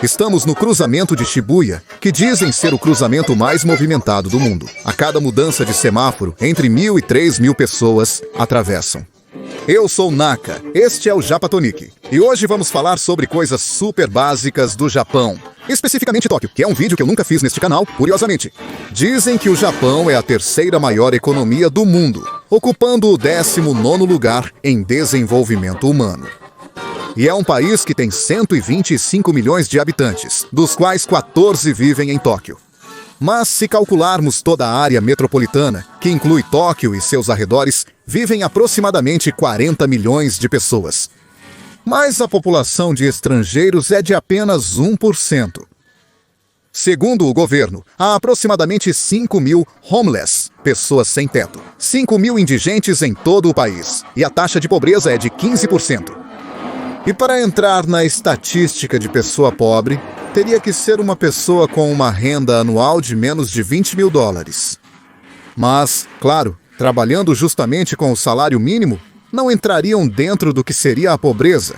Estamos no cruzamento de Shibuya, que dizem ser o cruzamento mais movimentado do mundo. A cada mudança de semáforo, entre 1.000 e 3.000 pessoas atravessam. Eu sou Naka, este é o Japatonic, e hoje vamos falar sobre coisas super básicas do Japão, especificamente Tóquio, que é um vídeo que eu nunca fiz neste canal, curiosamente. Dizem que o Japão é a terceira maior economia do mundo, ocupando o 19º lugar em desenvolvimento humano. E é um país que tem 125 milhões de habitantes, dos quais 14 vivem em Tóquio. Mas se calcularmos toda a área metropolitana, que inclui Tóquio e seus arredores, vivem aproximadamente 40 milhões de pessoas. Mas a população de estrangeiros é de apenas 1%. Segundo o governo, há aproximadamente 5.000 homeless, pessoas sem teto, 5.000 indigentes em todo o país, e a taxa de pobreza é de 15%. E para entrar na estatística de pessoa pobre, teria que ser uma pessoa com uma renda anual de menos de 20 mil dólares. Mas, claro, trabalhando justamente com o salário mínimo, não entrariam dentro do que seria a pobreza.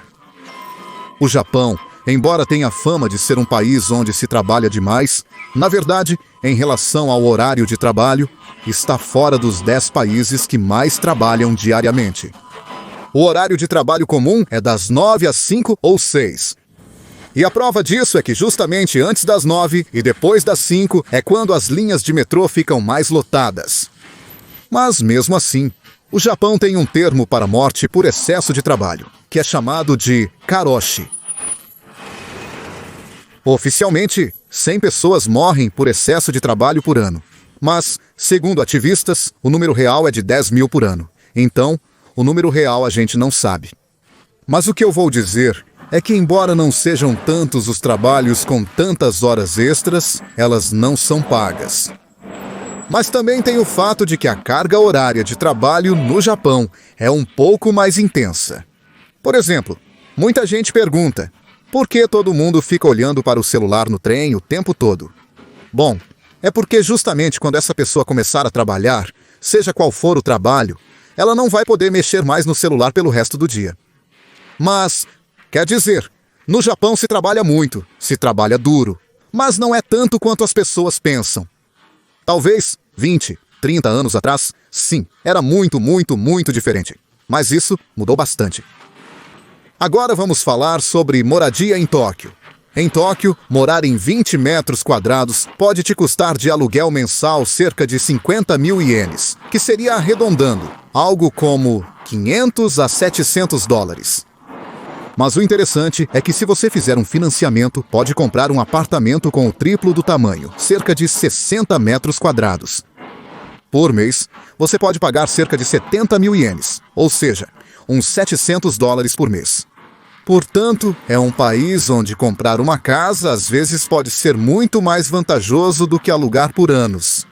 O Japão, embora tenha fama de ser um país onde se trabalha demais, na verdade, em relação ao horário de trabalho, está fora dos 10 países que mais trabalham diariamente. O horário de trabalho comum é das 9 às 5 ou 6. E a prova disso é que justamente antes das 9 e depois das 5 é quando as linhas de metrô ficam mais lotadas. Mas mesmo assim, o Japão tem um termo para morte por excesso de trabalho, que é chamado de karoshi. Oficialmente, 100 pessoas morrem por excesso de trabalho por ano. Mas, segundo ativistas, o número real é de 10 mil por ano. Então, o número real a gente não sabe. Mas o que eu vou dizer é que, embora não sejam tantos os trabalhos com tantas horas extras, elas não são pagas. Mas também tem o fato de que a carga horária de trabalho no Japão é um pouco mais intensa. Por exemplo, muita gente pergunta: por que todo mundo fica olhando para o celular no trem o tempo todo? Bom, é porque justamente quando essa pessoa começar a trabalhar, seja qual for o trabalho, ela não vai poder mexer mais no celular pelo resto do dia. Mas, quer dizer, no Japão se trabalha muito, se trabalha duro, mas não é tanto quanto as pessoas pensam. Talvez 20, 30 anos atrás, sim, era muito diferente. Mas isso mudou bastante. Agora vamos falar sobre moradia em Tóquio. Em Tóquio, morar em 20 metros quadrados pode te custar de aluguel mensal cerca de 50 mil ienes, que seria arredondando, algo como 500 a 700 dólares. Mas o interessante é que se você fizer um financiamento, pode comprar um apartamento com o triplo do tamanho, cerca de 60 metros quadrados. Por mês, você pode pagar cerca de 70 mil ienes, ou seja, uns 700 dólares por mês. Portanto, é um país onde comprar uma casa às vezes pode ser muito mais vantajoso do que alugar por anos.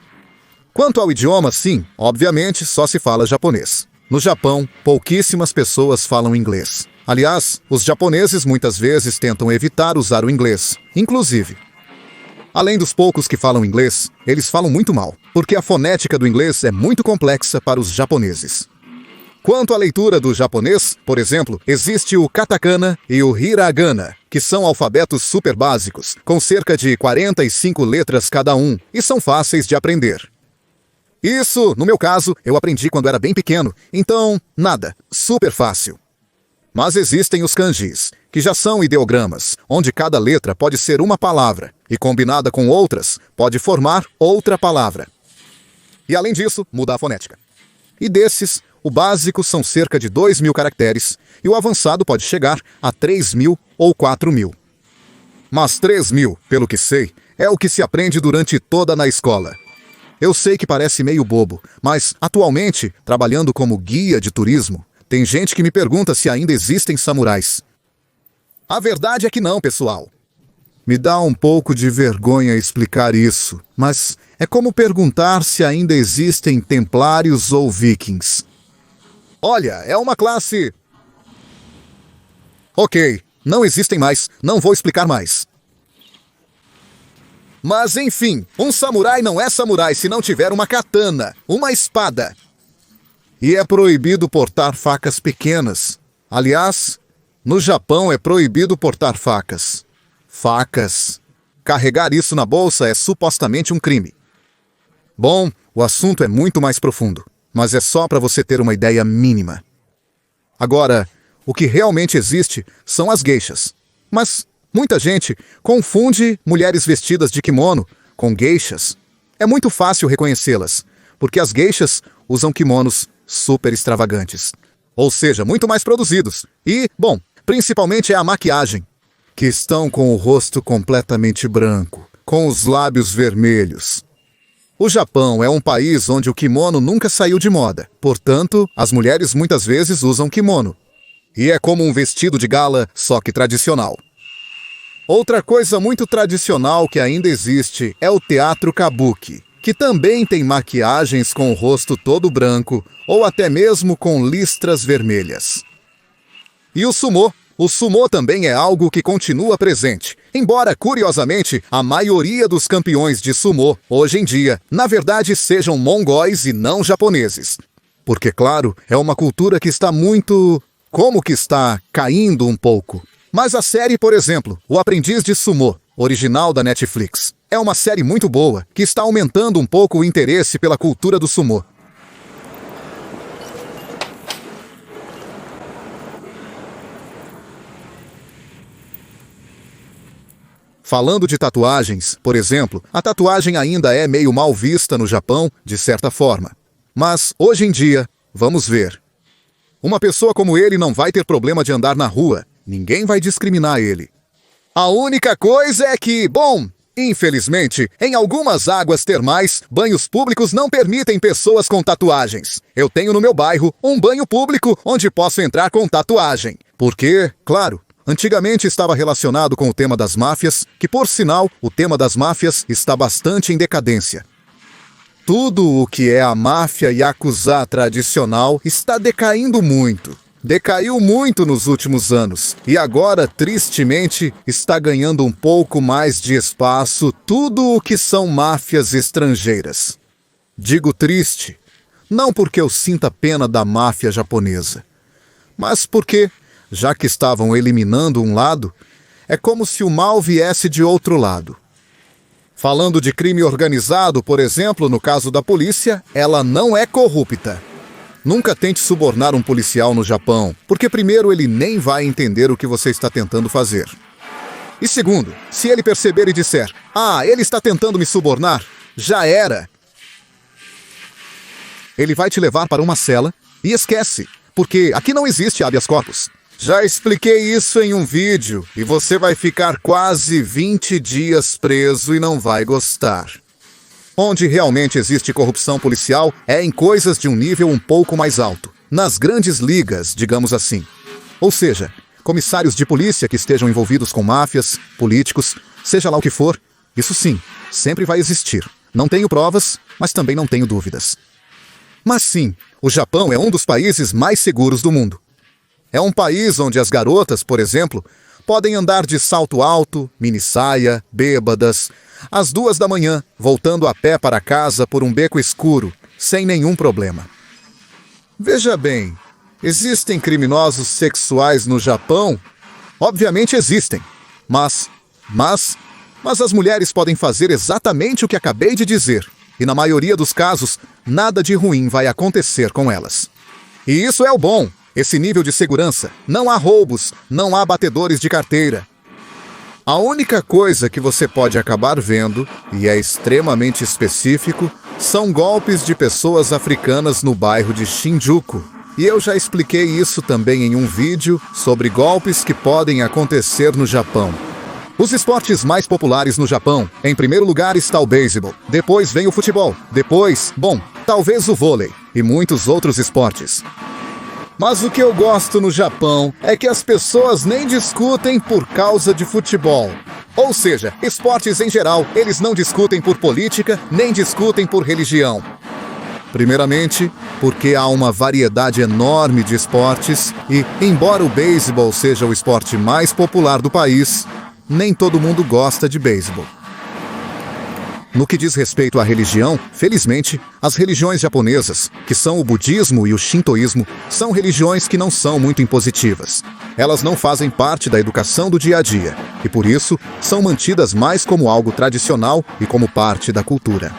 Quanto ao idioma, sim, obviamente só se fala japonês. No Japão, pouquíssimas pessoas falam inglês. Aliás, os japoneses muitas vezes tentam evitar usar o inglês, inclusive. Além dos poucos que falam inglês, eles falam muito mal, porque a fonética do inglês é muito complexa para os japoneses. Quanto à leitura do japonês, por exemplo, existe o katakana e o hiragana, que são alfabetos super básicos, com cerca de 45 letras cada um, e são fáceis de aprender. Isso, no meu caso, eu aprendi quando era bem pequeno, então, nada, super fácil. Mas existem os kanjis, que já são ideogramas, onde cada letra pode ser uma palavra, e combinada com outras, pode formar outra palavra. E além disso, muda a fonética. E desses, o básico são cerca de 2.000 caracteres, e o avançado pode chegar a 3.000 ou 4.000. Mas 3.000, pelo que sei, é o que se aprende durante toda na escola. Eu sei que parece meio bobo, mas, atualmente, trabalhando como guia de turismo, tem gente que me pergunta se ainda existem samurais. A verdade é que não, pessoal. Me dá um pouco de vergonha explicar isso, mas é como perguntar se ainda existem templários ou vikings. Olha, é uma classe... Ok, não existem mais, não vou explicar mais. Mas enfim, um samurai não é samurai se não tiver uma katana, uma espada. E é proibido portar facas pequenas. Aliás, no Japão é proibido portar facas. facas. Carregar isso na bolsa é supostamente um crime. Bom, o assunto é muito mais profundo, mas é só para você ter uma ideia mínima. Agora, o que realmente existe são as geishas. Mas muita gente confunde mulheres vestidas de kimono com geishas. É muito fácil reconhecê-las, porque as geishas usam kimonos super extravagantes. Ou seja, muito mais produzidos. E, bom, principalmente é a maquiagem, que estão com o rosto completamente branco, com os lábios vermelhos. O Japão é um país onde o kimono nunca saiu de moda. Portanto, as mulheres muitas vezes usam kimono. E é como um vestido de gala, só que tradicional. Outra coisa muito tradicional que ainda existe é o teatro kabuki, que também tem maquiagens com o rosto todo branco ou até mesmo com listras vermelhas. E o sumô? O sumô também é algo que continua presente, embora, curiosamente, a maioria dos campeões de sumô, hoje em dia, na verdade sejam mongóis e não japoneses. Porque, claro, é uma cultura que está como que está caindo um pouco. Mas a série, por exemplo, O Aprendiz de Sumô, original da Netflix, é uma série muito boa, que está aumentando um pouco o interesse pela cultura do sumô. Falando de tatuagens, por exemplo, a tatuagem ainda é meio mal vista no Japão, de certa forma. Mas, hoje em dia, vamos ver. Uma pessoa como ele não vai ter problema de andar na rua. Ninguém vai discriminar ele. A única coisa é que, bom, infelizmente, em algumas águas termais, banhos públicos não permitem pessoas com tatuagens. Eu tenho no meu bairro um banho público onde posso entrar com tatuagem. Porque, claro, antigamente estava relacionado com o tema das máfias, que, por sinal, o tema das máfias está bastante em decadência. Tudo o que é a máfia yakuza tradicional está decaindo muito. Decaiu muito nos últimos anos. E agora, tristemente, está ganhando um pouco mais de espaço tudo o que são máfias estrangeiras. Digo triste, não porque eu sinta pena da máfia japonesa, mas porque, já que estavam eliminando um lado, é como se o mal viesse de outro lado. Falando de crime organizado, por exemplo, no caso da polícia, ela não é corrupta. Nunca tente subornar um policial no Japão, porque primeiro ele nem vai entender o que você está tentando fazer. E segundo, se ele perceber e disser, ele está tentando me subornar, já era. Ele vai te levar para uma cela e esquece, porque aqui não existe habeas corpus. Já expliquei isso em um vídeo e você vai ficar quase 20 dias preso e não vai gostar. Onde realmente existe corrupção policial é em coisas de um nível um pouco mais alto, nas grandes ligas, digamos assim. Ou seja, comissários de polícia que estejam envolvidos com máfias, políticos, seja lá o que for, isso sim, sempre vai existir. Não tenho provas, mas também não tenho dúvidas. Mas sim, o Japão é um dos países mais seguros do mundo. É um país onde as garotas, por exemplo, podem andar de salto alto, minissaia, bêbadas, às 2 da manhã, voltando a pé para casa por um beco escuro, sem nenhum problema. Veja bem, existem criminosos sexuais no Japão? Obviamente existem, mas as mulheres podem fazer exatamente o que acabei de dizer, e na maioria dos casos, nada de ruim vai acontecer com elas. E isso é o bom. Esse nível de segurança, não há roubos, não há batedores de carteira. A única coisa que você pode acabar vendo, e é extremamente específico, são golpes de pessoas africanas no bairro de Shinjuku. E eu já expliquei isso também em um vídeo sobre golpes que podem acontecer no Japão. Os esportes mais populares no Japão, em primeiro lugar está o beisebol, depois vem o futebol, depois, talvez o vôlei e muitos outros esportes. Mas o que eu gosto no Japão é que as pessoas nem discutem por causa de futebol. Ou seja, esportes em geral, eles não discutem por política, nem discutem por religião. Primeiramente, porque há uma variedade enorme de esportes e, embora o beisebol seja o esporte mais popular do país, nem todo mundo gosta de beisebol. No que diz respeito à religião, felizmente, as religiões japonesas, que são o budismo e o shintoísmo, são religiões que não são muito impositivas. Elas não fazem parte da educação do dia a dia, e por isso são mantidas mais como algo tradicional e como parte da cultura.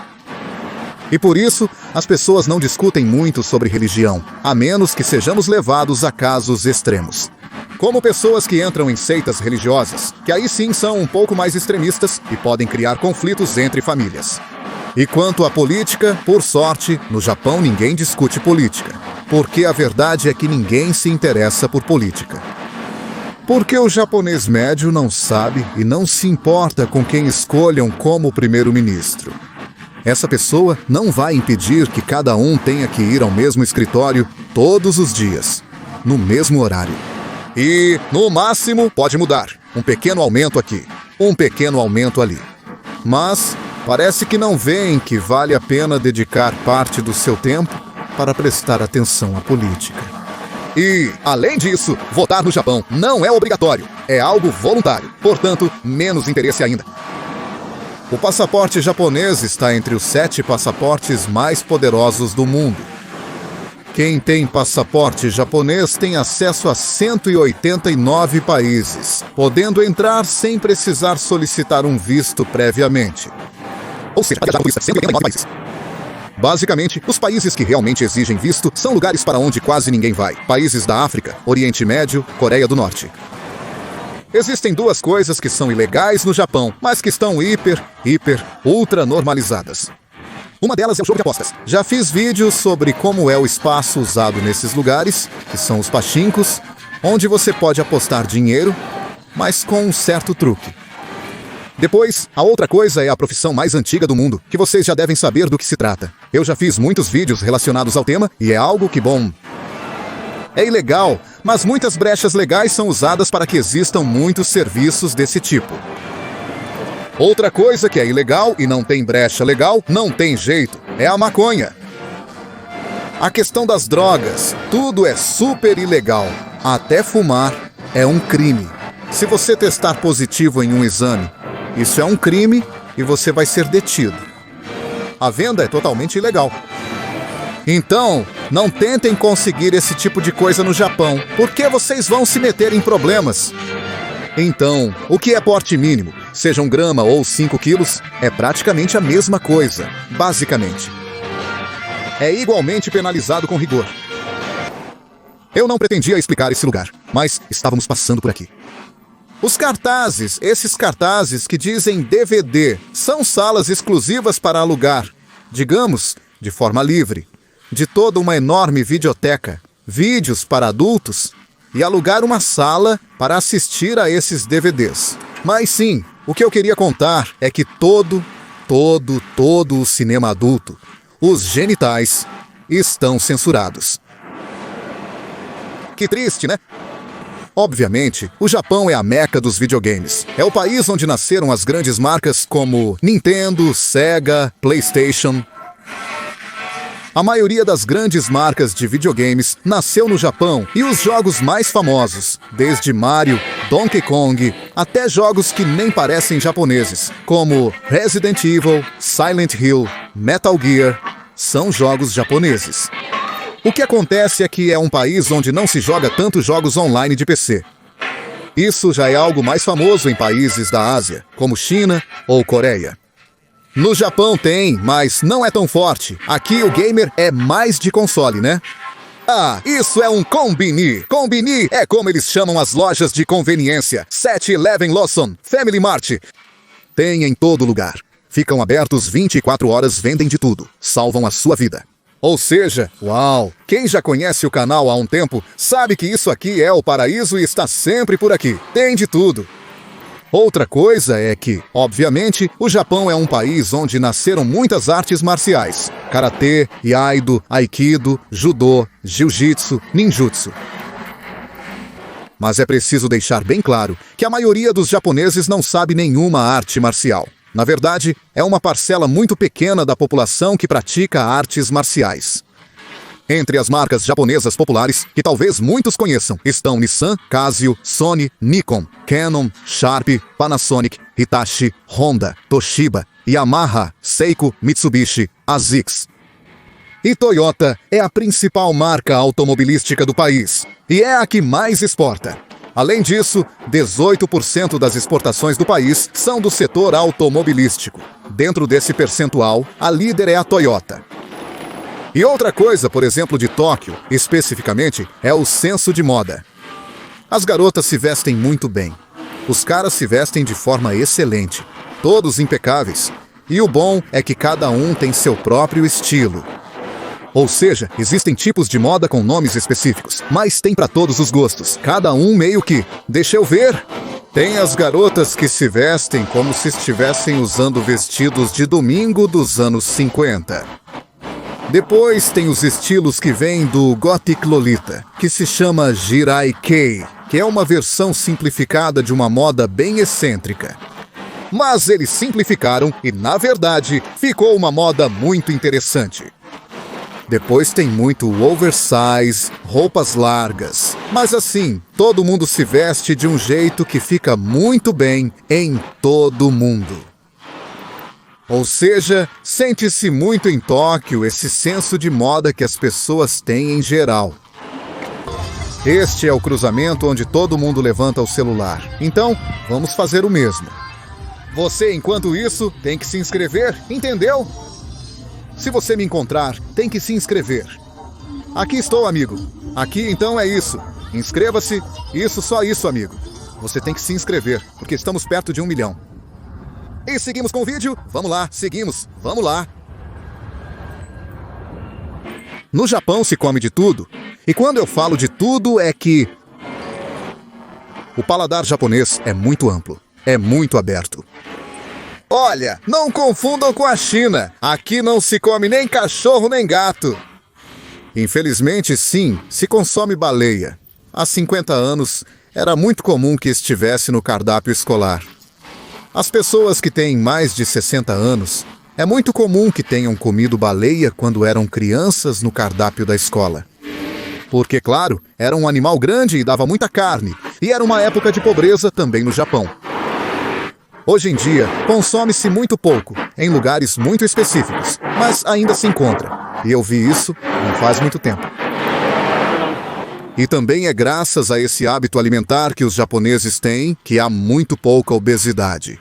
E por isso, as pessoas não discutem muito sobre religião, a menos que sejamos levados a casos extremos. Como pessoas que entram em seitas religiosas, que aí sim são um pouco mais extremistas e podem criar conflitos entre famílias. E quanto à política, por sorte, no Japão ninguém discute política, porque a verdade é que ninguém se interessa por política. Porque o japonês médio não sabe e não se importa com quem escolham como primeiro-ministro. Essa pessoa não vai impedir que cada um tenha que ir ao mesmo escritório todos os dias, no mesmo horário. E, no máximo, pode mudar. Um pequeno aumento aqui, um pequeno aumento ali. Mas parece que não veem que vale a pena dedicar parte do seu tempo para prestar atenção à política. E, além disso, votar no Japão não é obrigatório, é algo voluntário, portanto, menos interesse ainda. O passaporte japonês está entre os 7 passaportes mais poderosos do mundo. Quem tem passaporte japonês tem acesso a 189 países, podendo entrar sem precisar solicitar um visto previamente. Ou seja, viajar por 189 países. Basicamente, os países que realmente exigem visto são lugares para onde quase ninguém vai. Países da África, Oriente Médio, Coreia do Norte. Existem 2 coisas que são ilegais no Japão, mas que estão ultra normalizadas. Uma delas é o jogo de apostas. Já fiz vídeos sobre como é o espaço usado nesses lugares, que são os pachinkos, onde você pode apostar dinheiro, mas com um certo truque. Depois, a outra coisa é a profissão mais antiga do mundo, que vocês já devem saber do que se trata. Eu já fiz muitos vídeos relacionados ao tema, e é algo que, bom, é ilegal, mas muitas brechas legais são usadas para que existam muitos serviços desse tipo. Outra coisa que é ilegal e não tem brecha legal, não tem jeito, é a maconha. A questão das drogas, tudo é super ilegal. Até fumar é um crime. Se você testar positivo em um exame, isso é um crime e você vai ser detido. A venda é totalmente ilegal. Então, não tentem conseguir esse tipo de coisa no Japão, porque vocês vão se meter em problemas. Então, o que é porte mínimo? Seja 1 grama ou 5 quilos, é praticamente a mesma coisa, basicamente. É igualmente penalizado com rigor. Eu não pretendia explicar esse lugar, mas estávamos passando por aqui. Os cartazes, esses cartazes que dizem DVD, são salas exclusivas para alugar, digamos, de forma livre, de toda uma enorme videoteca, vídeos para adultos, e alugar uma sala para assistir a esses DVDs. Mas sim, o que eu queria contar é que todo o cinema adulto, os genitais, estão censurados. Que triste, né? Obviamente, o Japão é a meca dos videogames. É o país onde nasceram as grandes marcas como Nintendo, Sega, PlayStation. A maioria das grandes marcas de videogames nasceu no Japão e os jogos mais famosos, desde Mario, Donkey Kong, até jogos que nem parecem japoneses, como Resident Evil, Silent Hill, Metal Gear, são jogos japoneses. O que acontece é que é um país onde não se joga tanto jogos online de PC. Isso já é algo mais famoso em países da Ásia, como China ou Coreia. No Japão tem, mas não é tão forte. Aqui o gamer é mais de console, né? Ah, isso é um Konbini. Konbini é como eles chamam as lojas de conveniência. 7-Eleven, Lawson, Family Mart. Tem em todo lugar. Ficam abertos 24 horas, vendem de tudo. Salvam a sua vida. Ou seja, uau, quem já conhece o canal há um tempo sabe que isso aqui é o paraíso e está sempre por aqui. Tem de tudo. Outra coisa é que, obviamente, o Japão é um país onde nasceram muitas artes marciais. Karatê, Iaido, Aikido, Judô, Jiu-Jitsu, Ninjutsu. Mas é preciso deixar bem claro que a maioria dos japoneses não sabe nenhuma arte marcial. Na verdade, é uma parcela muito pequena da população que pratica artes marciais. Entre as marcas japonesas populares, que talvez muitos conheçam, estão Nissan, Casio, Sony, Nikon, Canon, Sharp, Panasonic, Hitachi, Honda, Toshiba, Yamaha, Seiko, Mitsubishi, Asics. E Toyota é a principal marca automobilística do país e é a que mais exporta. Além disso, 18% das exportações do país são do setor automobilístico. Dentro desse percentual, a líder é a Toyota. E outra coisa, por exemplo, de Tóquio, especificamente, é o senso de moda. As garotas se vestem muito bem. Os caras se vestem de forma excelente, todos impecáveis. E o bom é que cada um tem seu próprio estilo. Ou seja, existem tipos de moda com nomes específicos, mas tem para todos os gostos. Cada um meio que, deixa eu ver. Tem as garotas que se vestem como se estivessem usando vestidos de domingo dos anos 50. Depois tem os estilos que vêm do Gothic Lolita, que se chama Jirai-kei, que é uma versão simplificada de uma moda bem excêntrica. Mas eles simplificaram e, na verdade, ficou uma moda muito interessante. Depois tem muito oversize, roupas largas. Mas assim, todo mundo se veste de um jeito que fica muito bem em todo mundo. Ou seja, sente-se muito em Tóquio esse senso de moda que as pessoas têm em geral. Este é o cruzamento onde todo mundo levanta o celular. Então, vamos fazer o mesmo. Você, enquanto isso, tem que se inscrever, entendeu? Se você me encontrar, tem que se inscrever. Aqui estou, amigo. Aqui, então, é isso. Inscreva-se. Isso, só isso, amigo. Você tem que se inscrever, porque estamos perto de 1 milhão. E seguimos com o vídeo? Vamos lá, seguimos. Vamos lá. No Japão se come de tudo. E quando eu falo de tudo, é que o paladar japonês é muito amplo. É muito aberto. Olha, não confundam com a China. Aqui não se come nem cachorro nem gato. Infelizmente, sim, se consome baleia. Há 50 anos, era muito comum que estivesse no cardápio escolar. As pessoas que têm mais de 60 anos, é muito comum que tenham comido baleia quando eram crianças no cardápio da escola. Porque, claro, era um animal grande e dava muita carne, e era uma época de pobreza também no Japão. Hoje em dia, consome-se muito pouco, em lugares muito específicos, mas ainda se encontra. E eu vi isso não faz muito tempo. E também é graças a esse hábito alimentar que os japoneses têm que há muito pouca obesidade.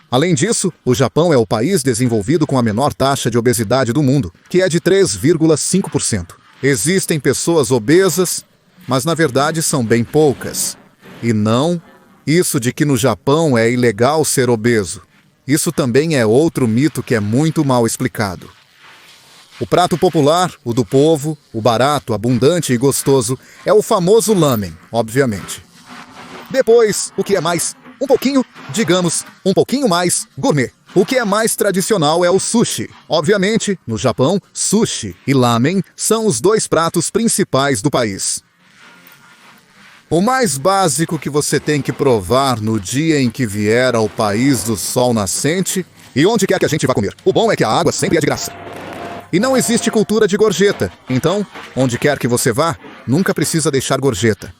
Além disso, o Japão é o país desenvolvido com a menor taxa de obesidade do mundo, que é de 3,5%. Existem pessoas obesas, mas na verdade são bem poucas. E não isso de que no Japão é ilegal ser obeso. Isso também é outro mito que é muito mal explicado. O prato popular, o do povo, o barato, abundante e gostoso, é o famoso lamen, obviamente. Depois, o que é mais, um pouquinho mais gourmet. O que é mais tradicional é o sushi. Obviamente, no Japão, sushi e lamen são os dois pratos principais do país. O mais básico que você tem que provar no dia em que vier ao país do sol nascente e onde quer que a gente vá comer. O bom é que a água sempre é de graça. E não existe cultura de gorjeta. Então, onde quer que você vá, nunca precisa deixar gorjeta.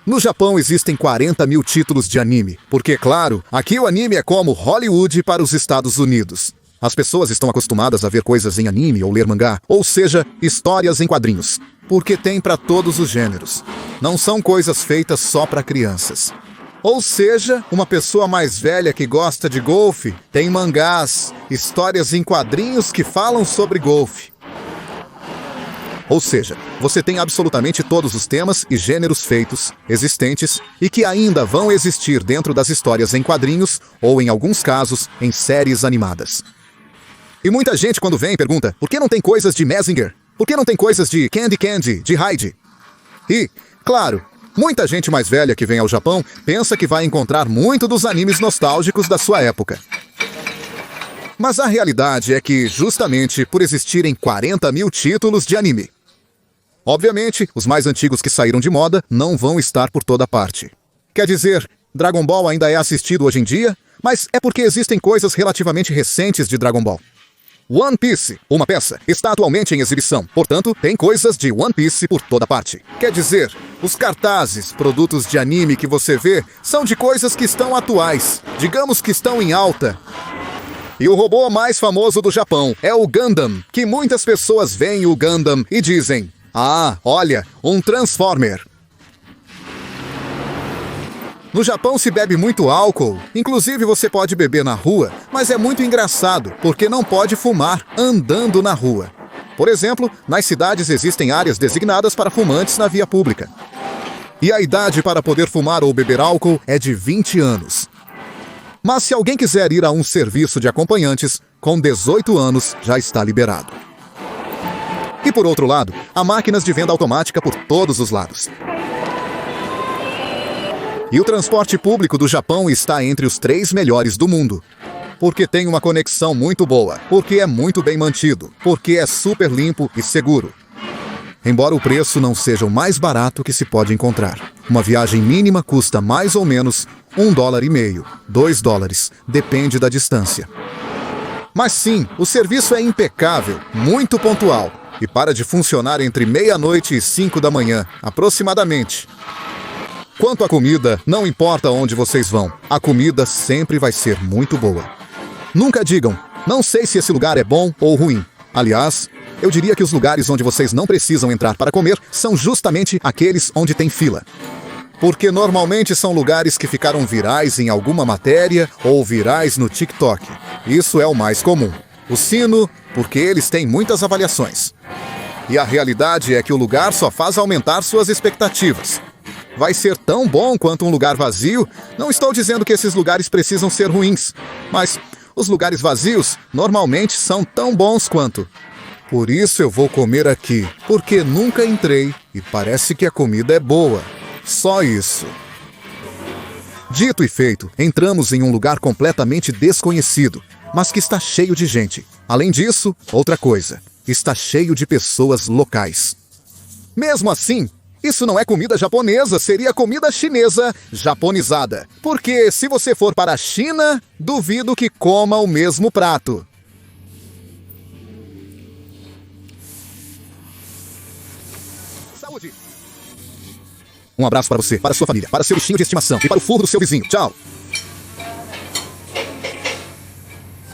No Japão existem 40 mil títulos de anime, porque, claro, aqui o anime é como Hollywood para os Estados Unidos. As pessoas estão acostumadas a ver coisas em anime ou ler mangá, ou seja, histórias em quadrinhos, porque tem para todos os gêneros. Não são coisas feitas só para crianças. Ou seja, uma pessoa mais velha que gosta de golfe tem mangás, histórias em quadrinhos que falam sobre golfe. Ou seja, você tem absolutamente todos os temas e gêneros feitos, existentes e que ainda vão existir dentro das histórias em quadrinhos ou, em alguns casos, em séries animadas. E muita gente, quando vem, pergunta: por que não tem coisas de Mazinger? Por que não tem coisas de Candy Candy, de Heidi? E, claro, muita gente mais velha que vem ao Japão pensa que vai encontrar muito dos animes nostálgicos da sua época. Mas a realidade é que, justamente por existirem 40 mil títulos de anime, obviamente, os mais antigos que saíram de moda não vão estar por toda parte. Quer dizer, Dragon Ball ainda é assistido hoje em dia, mas é porque existem coisas relativamente recentes de Dragon Ball. One Piece, uma peça, está atualmente em exibição, portanto, tem coisas de One Piece por toda parte. Quer dizer, os cartazes, produtos de anime que você vê, são de coisas que estão atuais, digamos que estão em alta. E o robô mais famoso do Japão é o Gundam, que muitas pessoas veem o Gundam e dizem: "Ah, olha, um Transformer." No Japão se bebe muito álcool, inclusive você pode beber na rua, mas é muito engraçado, porque não pode fumar andando na rua. Por exemplo, nas cidades existem áreas designadas para fumantes na via pública. E a idade para poder fumar ou beber álcool é de 20 anos. Mas se alguém quiser ir a um serviço de acompanhantes, com 18 anos já está liberado. E por outro lado, há máquinas de venda automática por todos os lados. E o transporte público do Japão está entre os 3 melhores do mundo. Porque tem uma conexão muito boa, porque é muito bem mantido, porque é super limpo e seguro. Embora o preço não seja o mais barato que se pode encontrar. Uma viagem mínima custa mais ou menos $1,50, $2, depende da distância. Mas sim, o serviço é impecável, muito pontual, e para de funcionar entre meia-noite e 5 da manhã, aproximadamente. Quanto à comida, não importa onde vocês vão, a comida sempre vai ser muito boa. Nunca digam, não sei se esse lugar é bom ou ruim. Aliás, eu diria que os lugares onde vocês não precisam entrar para comer são justamente aqueles onde tem fila. Porque normalmente são lugares que ficaram virais em alguma matéria ou virais no TikTok. Isso é o mais comum. O Sino, porque eles têm muitas avaliações. E a realidade é que o lugar só faz aumentar suas expectativas. Vai ser tão bom quanto um lugar vazio? Não estou dizendo que esses lugares precisam ser ruins, mas os lugares vazios normalmente são tão bons quanto. Por isso eu vou comer aqui, porque nunca entrei e parece que a comida é boa. Só isso. Dito e feito, entramos em um lugar completamente desconhecido, mas que está cheio de gente. Além disso, outra coisa, está cheio de pessoas locais. Mesmo assim, isso não é comida japonesa, seria comida chinesa japonizada. Porque se você for para a China, duvido que coma o mesmo prato. Saúde! Um abraço para você, para sua família, para seu bichinho de estimação e para o furro do seu vizinho. Tchau!